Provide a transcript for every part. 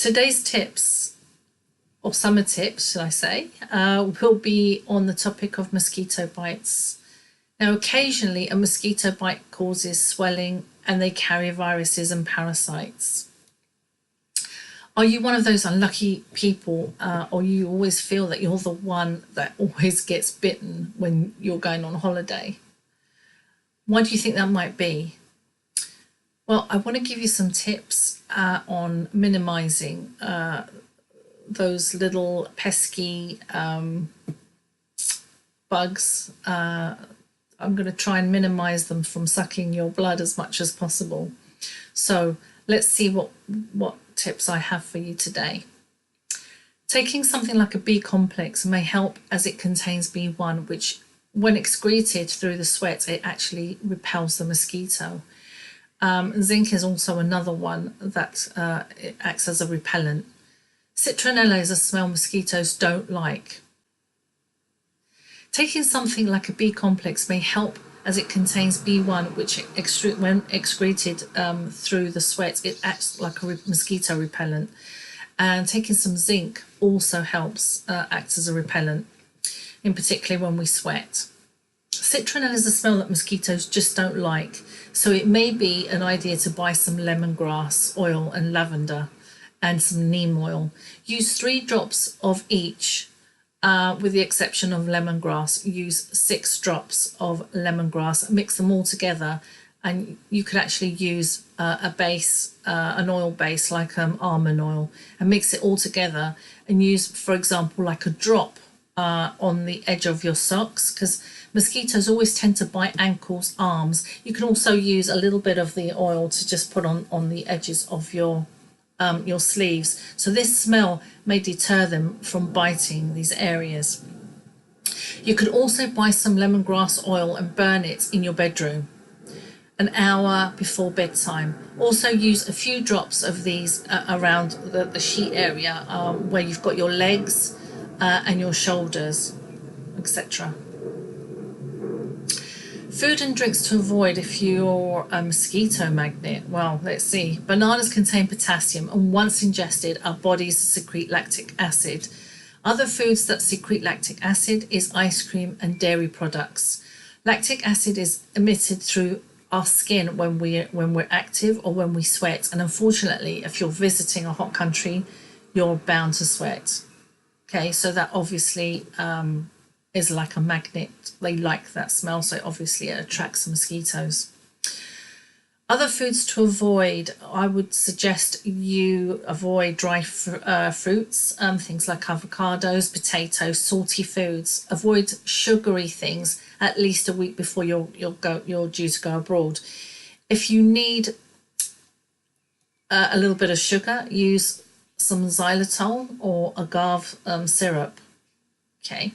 Today's tips, or summer tips, should I say, will be on the topic of mosquito bites. Now, occasionally a mosquito bite causes swelling and they carry viruses and parasites. Are you one of those unlucky people, or you always feel that you're the one that always gets bitten when you're going on holiday? Why do you think that might be? Well, I want to give you some tips on minimising those little pesky bugs. I'm going to try and minimise them from sucking your blood as much as possible. So let's see what tips I have for you today. Taking something like a B complex may help, as it contains B1, which when excreted through the sweat, it actually repels the mosquito. Zinc is also another one that it acts as a repellent. Citronella is a smell mosquitoes don't like. Taking something like a B complex may help, as it contains B1, which when excreted through the sweat, it acts like a mosquito repellent. And taking some zinc also helps act as a repellent, in particular when we sweat. Citronella is a smell that mosquitoes just don't like, so it may be an idea to buy some lemongrass oil and lavender and some neem oil. Use 3 drops of each. With the exception of lemongrass, use 6 drops of lemongrass, mix them all together, and you could actually use a base, an oil base like almond oil, and mix it all together and use, for example, like a drop on the edge of your socks, because mosquitoes always tend to bite ankles, arms. You can also use a little bit of the oil to just put on the edges of your sleeves. So this smell may deter them from biting these areas. You could also buy some lemongrass oil and burn it in your bedroom an hour before bedtime. Also use a few drops of these around the sheet area where you've got your legs and your shoulders, etc. Food and drinks to avoid if you're a mosquito magnet. Well, let's see. Bananas contain potassium, and once ingested, our bodies secrete lactic acid. Other foods that secrete lactic acid is ice cream and dairy products. Lactic acid is emitted through our skin when we're active or when we sweat, and unfortunately, if you're visiting a hot country, you're bound to sweat. Okay, so that obviously is like a magnet. They like that smell, so obviously it attracts mosquitoes. Other foods to avoid, I would suggest you avoid dry fruits, things like avocados, potatoes, salty foods. Avoid sugary things at least a week before you're due to go abroad. If you need a little bit of sugar, use some xylitol or agave syrup. Okay.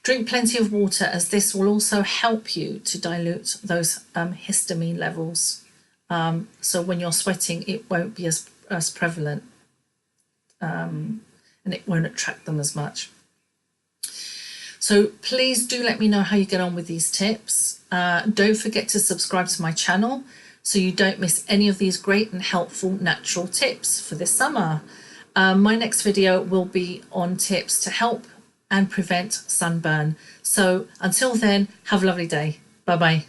Drink plenty of water, as this will also help you to dilute those histamine levels. So when you're sweating, it won't be as prevalent, and it won't attract them as much. So please do let me know how you get on with these tips. Don't forget to subscribe to my channel so you don't miss any of these great and helpful natural tips for this summer. My next video will be on tips to help and prevent sunburn. So until then, have a lovely day. Bye bye.